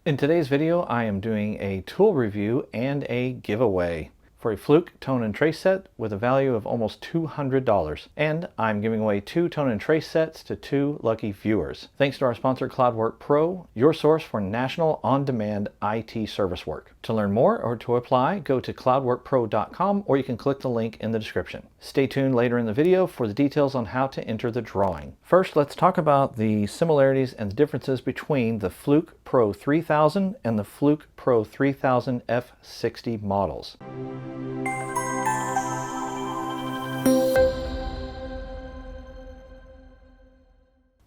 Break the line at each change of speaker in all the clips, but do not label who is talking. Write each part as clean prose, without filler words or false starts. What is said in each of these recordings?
In today's video, I am doing a tool review and a giveaway for a Fluke tone and trace set with a value of almost $200. And I'm giving away 2 tone and trace sets to 2 lucky viewers. Thanks to our sponsor CloudWork Pro, your source for national on-demand IT service work. To learn more or to apply, go to cloudworkpro.com or you can click the link in the description. Stay tuned later in the video for the details on how to enter the drawing. First, let's talk about the similarities and the differences between the Fluke Pro 3000 and the Fluke Pro 3000 F60 models.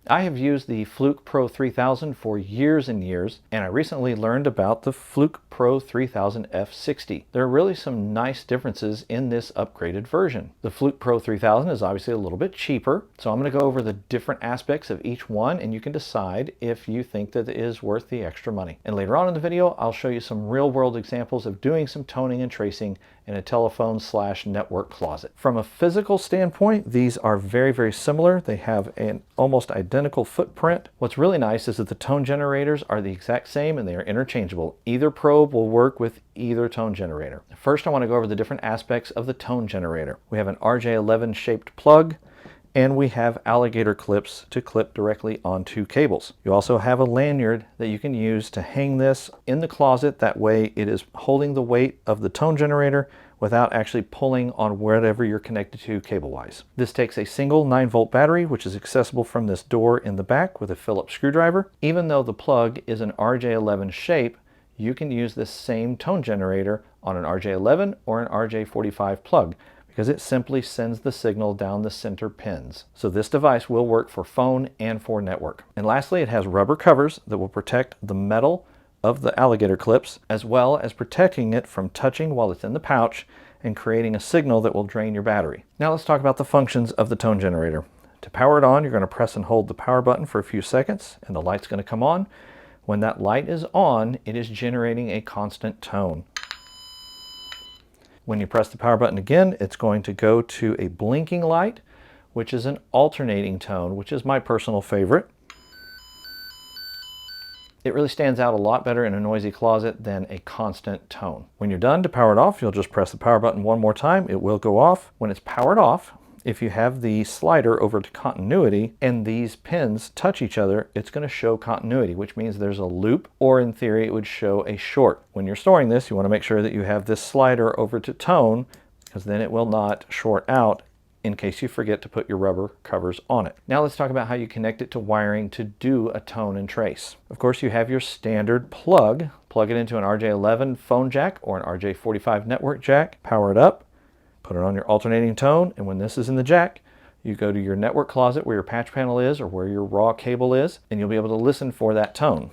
I have used the Fluke Pro 3000 for years and years, and I recently learned about the Fluke Pro 3000 F60. There are really some nice differences in this upgraded version. The Fluke Pro 3000 is obviously a little bit cheaper, so I'm going to go over the different aspects of each one, and you can decide if you think that it is worth the extra money. And later on in the video, I'll show you some real-world examples of doing some toning and tracing in a telephone/network closet. From a physical standpoint, these are very similar. They have an almost identical footprint. What's really nice is that the tone generators are the exact same and they are interchangeable. Either probe will work with either tone generator. First, I want to go over the different aspects of the tone generator. We have an RJ11 shaped plug, and we have alligator clips to clip directly onto cables. You also have a lanyard that you can use to hang this in the closet. That way it is holding the weight of the tone generator without actually pulling on whatever you're connected to cable-wise. This takes a single 9-volt battery, which is accessible from this door in the back with a Phillips screwdriver. Even though the plug is an RJ11 shape, you can use this same tone generator on an RJ11 or an RJ45 plug, because it simply sends the signal down the center pins. So this device will work for phone and for network. And lastly, it has rubber covers that will protect the metal of the alligator clips, as well as protecting it from touching while it's in the pouch and creating a signal that will drain your battery. Now let's talk about the functions of the tone generator. To power it on, you're going to press and hold the power button for a few seconds, and the light's going to come on. When that light is on, it is generating a constant tone. When you press the power button again, it's going to go to a blinking light, which is an alternating tone, which is my personal favorite. It really stands out a lot better in a noisy closet than a constant tone. When you're done, to power it off, you'll just press the power button one more time. It will go off. When it's powered off, if you have the slider over to continuity and these pins touch each other, it's going to show continuity, which means there's a loop, or in theory it would show a short. When you're storing this, you want to make sure that you have this slider over to tone, because then it will not short out in case you forget to put your rubber covers on it. Now let's talk about how you connect it to wiring to do a tone and trace. Of course, you have your standard plug. Plug it into an RJ11 phone jack or an RJ45 network jack, power it up, put it on your alternating tone, and when this is in the jack, you go to your network closet where your patch panel is or where your raw cable is, and you'll be able to listen for that tone.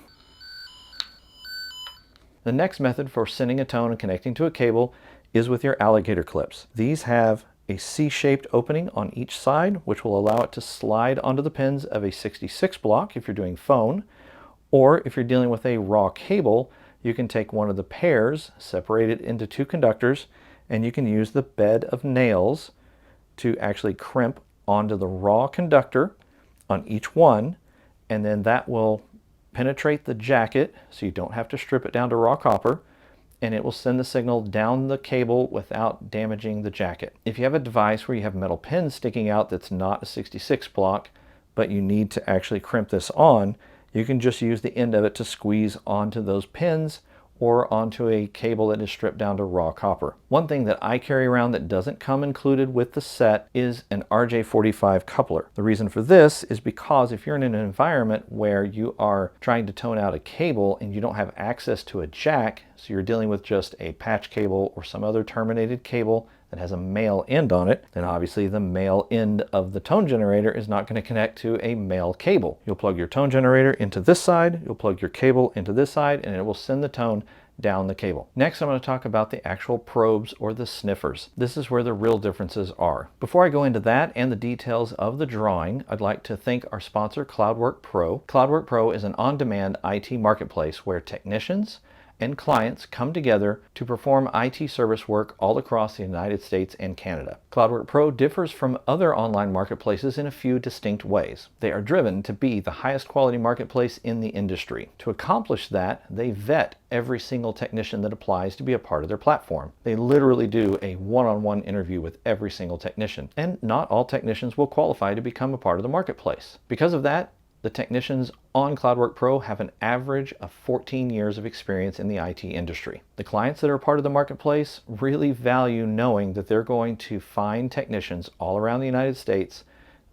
The next method for sending a tone and connecting to a cable is with your alligator clips. These have a C-shaped opening on each side, which will allow it to slide onto the pins of a 66 block if you're doing phone, or if you're dealing with a raw cable, you can take one of the pairs, separate it into 2 conductors, and you can use the bed of nails to actually crimp onto the raw conductor on each one, and then that will penetrate the jacket so you don't have to strip it down to raw copper, and it will send the signal down the cable without damaging the jacket. If you have a device where you have metal pins sticking out that's not a 66 block, but you need to actually crimp this on, you can just use the end of it to squeeze onto those pins or onto a cable that is stripped down to raw copper. One thing that I carry around that doesn't come included with the set is an RJ45 coupler. The reason for this is because if you're in an environment where you are trying to tone out a cable and you don't have access to a jack, so you're dealing with just a patch cable or some other terminated cable that has a male end on it, then obviously the male end of the tone generator is not going to connect to a male cable. You'll plug your tone generator into this side, you'll plug your cable into this side, and it will send the tone down the cable. Next, I'm going to talk about the actual probes or the sniffers. This is where the real differences are. Before I go into that and the details of the drawing, I'd like to thank our sponsor, CloudWork Pro. CloudWork Pro is an on-demand IT marketplace where technicians, and clients come together to perform IT service work all across the United States and Canada. CloudWork Pro differs from other online marketplaces in a few distinct ways. They are driven to be the highest quality marketplace in the industry. To accomplish that, they vet every single technician that applies to be a part of their platform. They literally do a one-on-one interview with every single technician, and not all technicians will qualify to become a part of the marketplace. Because of that, the technicians on CloudWork Pro have an average of 14 years of experience in the IT industry. The clients that are part of the marketplace really value knowing that they're going to find technicians all around the United States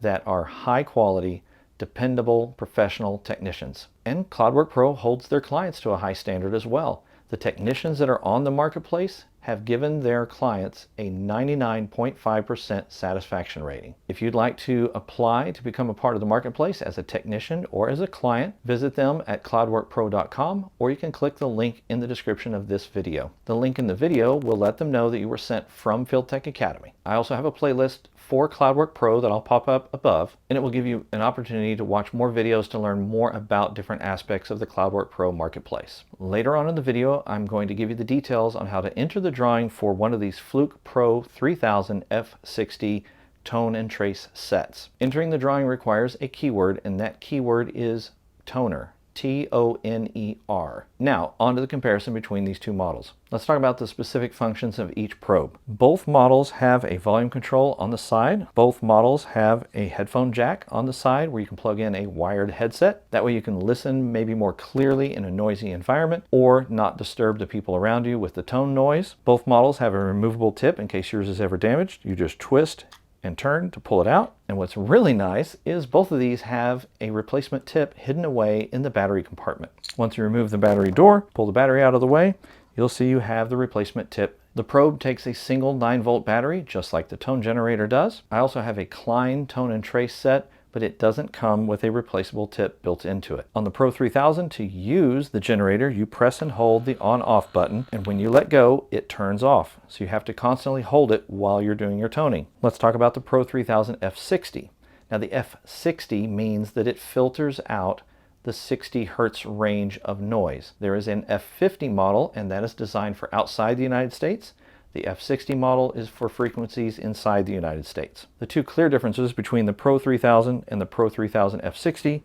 that are high quality, dependable, professional technicians. And CloudWork Pro holds their clients to a high standard as well. The technicians that are on the marketplace have given their clients a 99.5% satisfaction rating. If you'd like to apply to become a part of the marketplace as a technician or as a client, visit them at cloudworkpro.com, or you can click the link in the description of this video. The link in the video will let them know that you were sent from Field Tech Academy. I also have a playlist for CloudWork Pro that I'll pop up above, and it will give you an opportunity to watch more videos to learn more about different aspects of the CloudWork Pro marketplace. Later on in the video, I'm going to give you the details on how to enter the drawing for one of these Fluke Pro 3000 F60 tone and trace sets. Entering the drawing requires a keyword, and that keyword is toner. T-O-N-E-R. Now, on to the comparison between these two models. Let's talk about the specific functions of each probe. Both models have a volume control on the side. Both models have a headphone jack on the side where you can plug in a wired headset. That way you can listen maybe more clearly in a noisy environment or not disturb the people around you with the tone noise. Both models have a removable tip in case yours is ever damaged. You just twist and turn to pull it out. And what's really nice is both of these have a replacement tip hidden away in the battery compartment. Once you remove the battery door, pull the battery out of the way, you'll see you have the replacement tip. The probe takes a single 9-volt battery, just like the tone generator does. I also have a Klein tone and trace set, but it doesn't come with a replaceable tip built into it. On the Pro 3000, to use the generator, you press and hold the on-off button, and when you let go, it turns off. So you have to constantly hold it while you're doing your toning. Let's talk about the Pro 3000 F60. Now the F60 means that it filters out the 60 hertz range of noise. There is an F50 model, and that is designed for outside the United States. The F60 model is for frequencies inside the United States. The two clear differences between the Pro 3000 and the Pro 3000 F60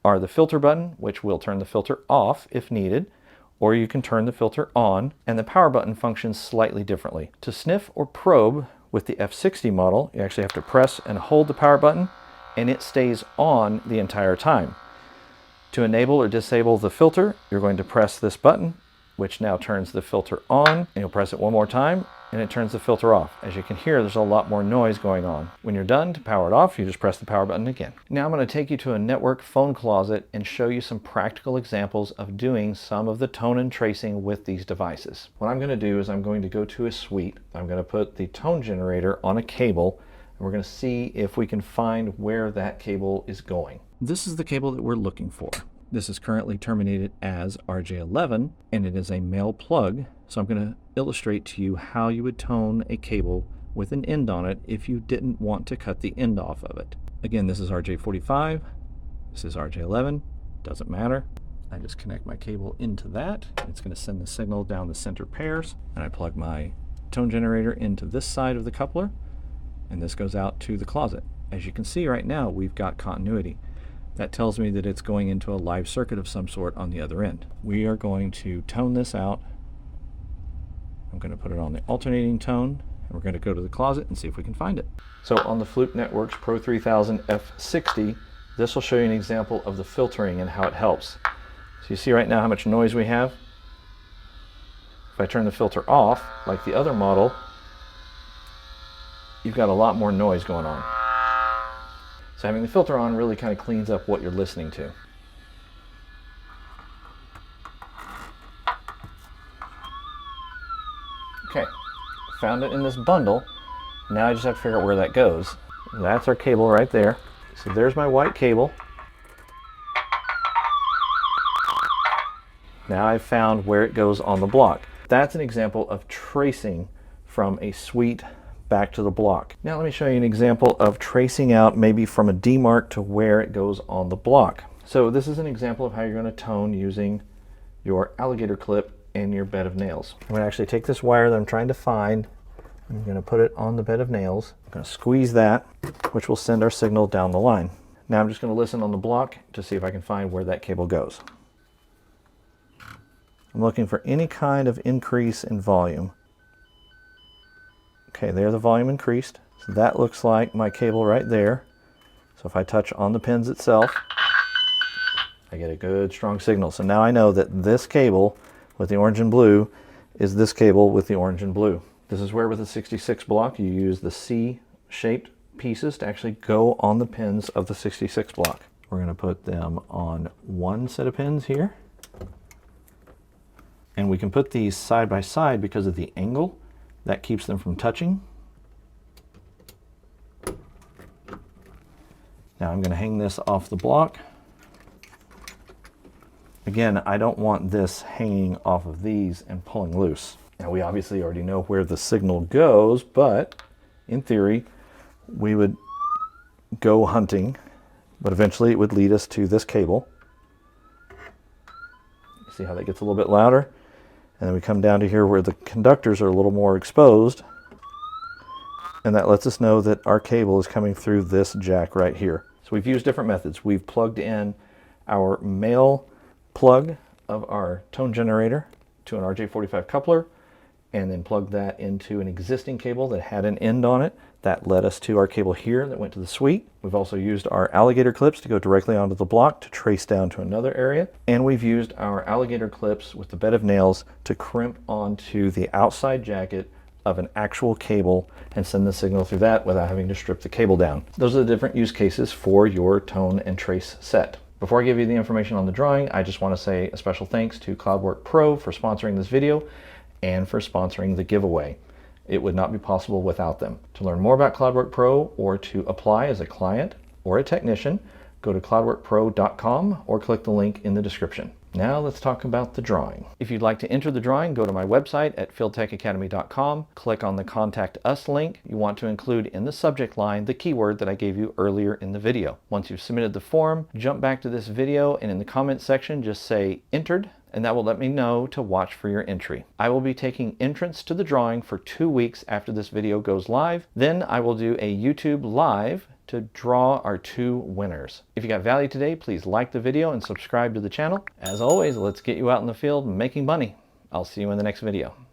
are the filter button, which will turn the filter off if needed, or you can turn the filter on, and the power button functions slightly differently. To sniff or probe with the F60 model, you actually have to press and hold the power button, and it stays on the entire time. To enable or disable the filter, you're going to press this button, which now turns the filter on, and you'll press it one more time and it turns the filter off. As you can hear, there's a lot more noise going on. When you're done, to power it off, you just press the power button again. Now I'm going to take you to a network phone closet and show you some practical examples of doing some of the tone and tracing with these devices. What I'm going to do is I'm going to go to a suite. I'm going to put the tone generator on a cable, and we're going to see if we can find where that cable is going. This is the cable that we're looking for. This is currently terminated as RJ11, and it is a male plug. So I'm going to illustrate to you how you would tone a cable with an end on it if you didn't want to cut the end off of it. Again, this is RJ45, this is RJ11, doesn't matter. I just connect my cable into that. It's going to send the signal down the center pairs, and I plug my tone generator into this side of the coupler, and this goes out to the closet. As you can see right now, we've got continuity. That tells me that it's going into a live circuit of some sort on the other end. We are going to tone this out. I'm going to put it on the alternating tone, and we're going to go to the closet and see if we can find it. So on the Fluke Networks Pro 3000 F60, this will show you an example of the filtering and how it helps. So you see right now how much noise we have. If I turn the filter off, like the other model, you've got a lot more noise going on. So having the filter on really kind of cleans up what you're listening to. Okay, found it in this bundle. Now I just have to figure out where that goes. That's our cable right there. So there's my white cable. Now I've found where it goes on the block. That's an example of tracing from a suite back to the block. Now let me show you an example of tracing out maybe from a demarc to where it goes on the block. So this is an example of how you're going to tone using your alligator clip and your bed of nails. I'm going to actually take this wire that I'm trying to find. I'm going to put it on the bed of nails. I'm going to squeeze that, which will send our signal down the line. Now I'm just going to listen on the block to see if I can find where that cable goes. I'm looking for any kind of increase in volume. Okay, there the volume increased. So that looks like my cable right there. So if I touch on the pins itself, I get a good strong signal. So now I know that this cable with the orange and blue is this cable with the orange and blue. This is where with the 66 block you use the C-shaped pieces to actually go on the pins of the 66 block. We're going to put them on one set of pins here. And we can put these side by side because of the angle. That keeps them from touching. Now I'm going to hang this off the block. Again, I don't want this hanging off of these and pulling loose. Now we obviously already know where the signal goes, but in theory, we would go hunting, but eventually it would lead us to this cable. See how that gets a little bit louder? And then we come down to here where the conductors are a little more exposed, and that lets us know that our cable is coming through this jack right here. So we've used different methods. We've plugged in our male plug of our tone generator to an RJ45 coupler, and then plugged that into an existing cable that had an end on it. That led us to our cable here that went to the suite. We've also used our alligator clips to go directly onto the block to trace down to another area. And we've used our alligator clips with the bed of nails to crimp onto the outside jacket of an actual cable and send the signal through that without having to strip the cable down. Those are the different use cases for your tone and trace set. Before I give you the information on the drawing, I just want to say a special thanks to CloudWork Pro for sponsoring this video and for sponsoring the giveaway. It would not be possible without them. To learn more about CloudWork Pro or to apply as a client or a technician, go to cloudworkpro.com or click the link in the description. Now let's talk about the drawing. If you'd like to enter the drawing, go to my website at fieldtechacademy.com, click on the Contact Us link. You want to include in the subject line the keyword that I gave you earlier in the video. Once you've submitted the form, jump back to this video and in the comments section just say entered, and that will let me know to watch for your entry. I will be taking entrance to the drawing for 2 weeks after this video goes live. Then I will do a YouTube live to draw our 2 winners. If you got value today, please like the video and subscribe to the channel. As always, let's get you out in the field making money. I'll see you in the next video.